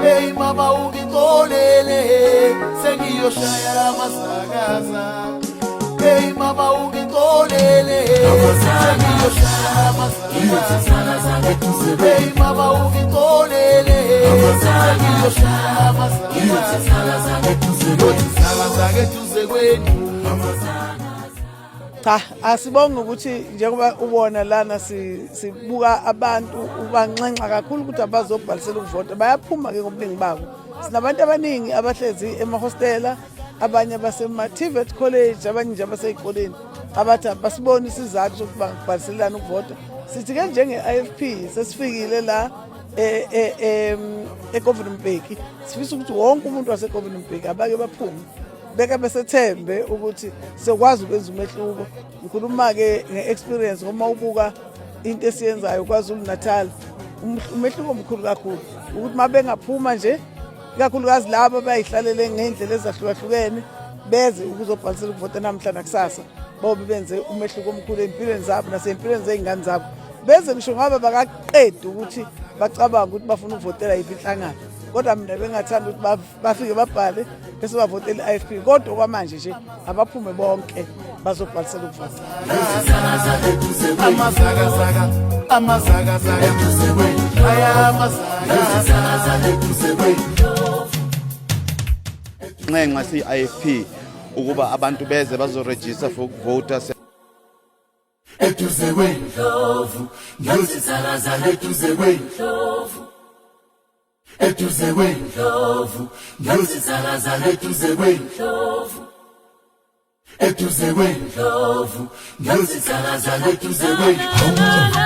Hey mama ungixolele sengiyoshaya amasakaza. Hey mama ungixolele sengiyoshaya amasakaza. Hey mama ungixolele sengiyoshaya amasakaza. Sakaza eduze kwenu. Cha, asibonge ukuthi njengoba ubona lana sibuka abantu ubanxenxa kakhulu ukuthi abazobhalisela ukuvota bayaphuma ke ngobuningi babo. Sinabantu abaningi abahlezi emahostela, abanye basema-TVET college, abanye nje abaseyikoleni abathi basibona isizathu sokuthi bangabhaliselana ukuvota. Sithi ke njenge-IFP sesifikile la eGovernor Mbeki, sifisa ukuthi wonke umuntu waseGovernor Mbeki abake baphume beke besethembe ukuthi sokwazi ukwenza umehluko. Ngikhuluma ke nge-experience ngoba ubuka into esiyenzayo KwaZulu Natal, umehluko omkhulu kakhulu ukuthi mabengaphuma nje, ikakhulukazi labo bayihlalele ngendlela ezahlukahlukene beze ukuzobhalisela ukuvota namhla nakusasa, bobe benze umehluko omkhulu empilweni zabo nasempilweni zey'ngane zabo. Beze ngisho ngabe bakaqeda ukuthi bacabanga ukuthi bafuna ukuvotela yiphi inhlangano, kodwa mina bengathanda ukuthi bafike babhale bese bavotela i-IFP. Kodwa kwamanje nje abaphume bonke bazobhalisela ukuvota. Ngenxa si-IFP ukuba abantu beze bazoregister for ukuvota. Eduze kwendlovu ngiyozisakaza eduze kwendlovu. Eduze kwendlovu ngiyozisakaza eduze kwendlovu. Eduze kwendlovu ngiyozisakaza eduze kwendlovu.